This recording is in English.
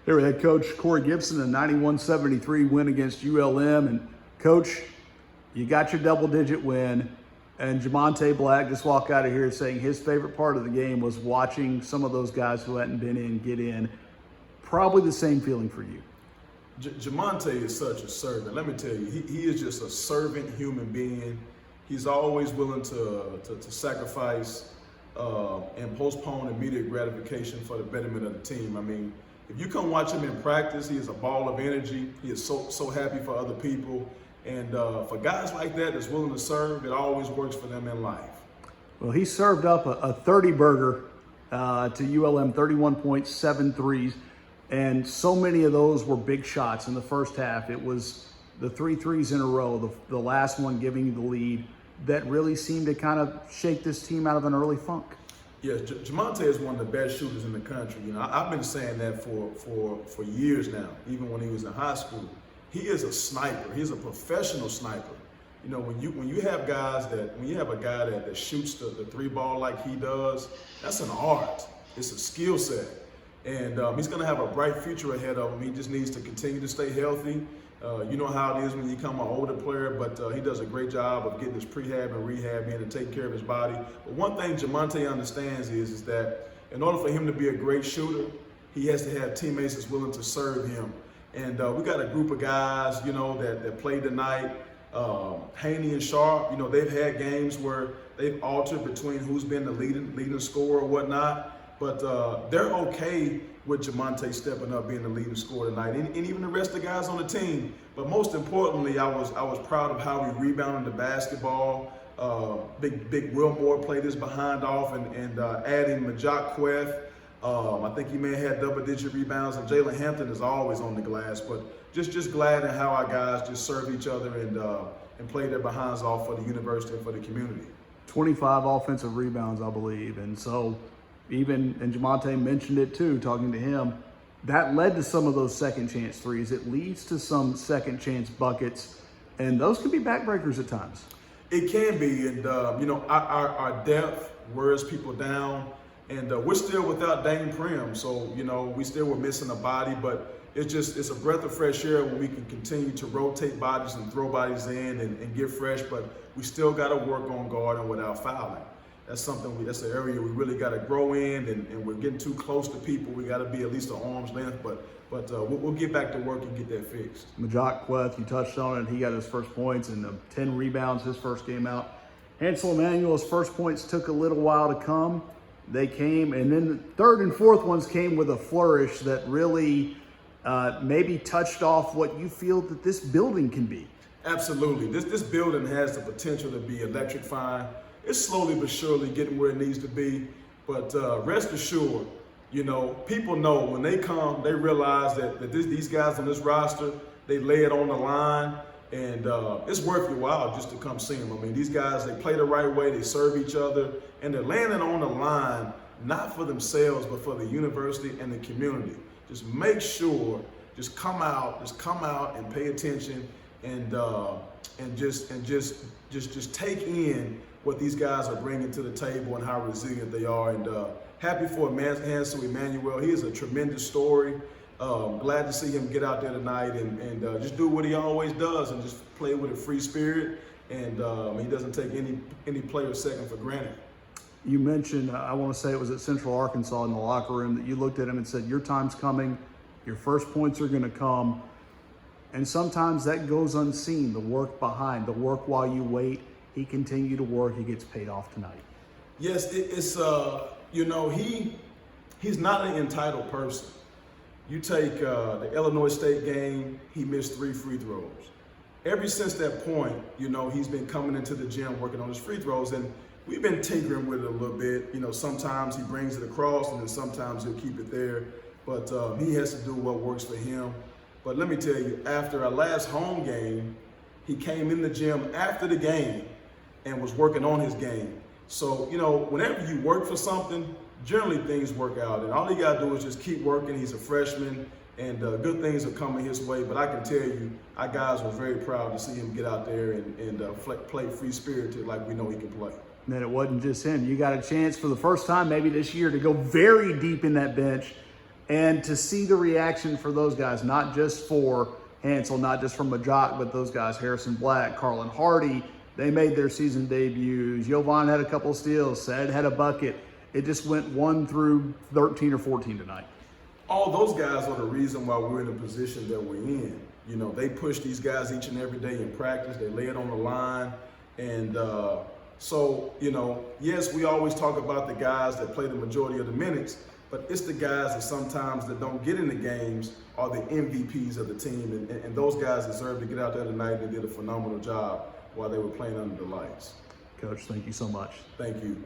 Here we had Coach Corey Gipson, a 91-73 win against ULM. And Coach, you got your double-digit win. And Jamonte Black just walked out of here saying his favorite part of the game was watching some of those guys who hadn't been in get in. Probably the same feeling for you. Jamonte is such a servant. Let me tell you, he is just a servant human being. He's always willing to sacrifice and postpone immediate gratification for the betterment of the team. I mean, if you come watch him in practice, he is a ball of energy. He is so happy for other people. And for guys like that that's willing to serve, it always works for them in life. Well, he served up a 30-burger to ULM, 31.7 threes. And so many of those were big shots in the first half. It was the 3 threes in a row, the last one giving you the lead, that really seemed to kind of shake this team out of an early funk. Yes, Jamonte is one of the best shooters in the country. You know, I've been saying that for years now, even when he was in high school. He is a sniper. He's a professional sniper. You know, when you have a guy that shoots the 3 ball like he does, that's an art. It's a skill set. And he's going to have a bright future ahead of him. He just needs to continue to stay healthy. You know how it is when you become an older player, but he does a great job of getting his prehab and rehab in and taking care of his body. But one thing Jamonte understands is that in order for him to be a great shooter, he has to have teammates that's willing to serve him. And we got a group of guys, you know, that played tonight. Haney and Sharp, you know, they've had games where they've altered between who's been the leading scorer or whatnot. But they're okay with Jamonte stepping up, being the leading scorer tonight, and even the rest of the guys on the team. But most importantly, I was proud of how we rebounded the basketball. Big Wilmore played his behind off, and adding Majak Queth. I think he may have had double-digit rebounds, and Jalen Hampton is always on the glass. But just glad in how our guys just serve each other and play their behinds off for the university and for the community. 25 offensive rebounds, I believe, and so. And Jamonte mentioned it too, talking to him, that led to some of those second chance threes. It leads to some second chance buckets, and those can be backbreakers at times. It can be, and you know, our depth wears people down, and we're still without Dane Prim, so you know, we still were missing a body, but it's a breath of fresh air when we can continue to rotate bodies and throw bodies in and get fresh, but we still got to work on guarding without fouling. That's that's an area we really got to grow in, and we're getting too close to people. We got to be at least an arm's length, but we'll get back to work and get that fixed. Majak Queth, you touched on it. He got his first points and 10 rebounds his first game out. Hansel Emmanuel's first points took a little while to come. They came, and then the third and fourth ones came with a flourish that really maybe touched off what you feel that this building can be. Absolutely. This building has the potential to be electrifying. It's slowly but surely getting where it needs to be, but rest assured, you know, people know when they come, they realize that these guys on this roster, they lay it on the line, and it's worth your while just to come see them. I mean, these guys, they play the right way, they serve each other, and they're laying it on the line, not for themselves, but for the university and the community. Just make sure, just come out and pay attention, and just take in what these guys are bringing to the table and how resilient they are. And happy for Hansel Emmanuel. He is a tremendous story. Glad to see him get out there tonight and just do what he always does and just play with a free spirit. And he doesn't take any player second for granted. You mentioned, I want to say it was at Central Arkansas in the locker room, that you looked at him and said, your time's coming, your first points are going to come. And sometimes that goes unseen, the work behind, the work while you wait. He continued to work. He gets paid off tonight. Yes, it's you know, he's not an entitled person. You take the Illinois State game, he missed 3 free throws. Ever since that point, you know, he's been coming into the gym working on his free throws, and we've been tinkering with it a little bit. You know, sometimes he brings it across, and then sometimes he'll keep it there. But he has to do what works for him. But let me tell you, after our last home game, he came in the gym after the game and was working on his game. So, you know, whenever you work for something, generally things work out. And all he got to do is just keep working. He's a freshman, and good things are coming his way. But I can tell you, our guys were very proud to see him get out there and play free-spirited like we know he can play. And it wasn't just him. You got a chance for the first time maybe this year to go very deep in that bench And to see the reaction for those guys, not just for Hansel, not just from Majok, but those guys, Harrison Black, Carlin Hardy, they made their season debuts. Jovan had a couple of steals, Said had a bucket. It just went 1 through 13 or 14 tonight. All those guys are the reason why we're in the position that we're in. You know, they push these guys each and every day in practice. They lay it on the line. And so, you know, yes, we always talk about the guys that play the majority of the minutes, but it's the guys that sometimes that don't get in the games are the MVPs of the team. And those guys deserve to get out there tonight and did a phenomenal job while they were playing under the lights. Coach, thank you so much. Thank you.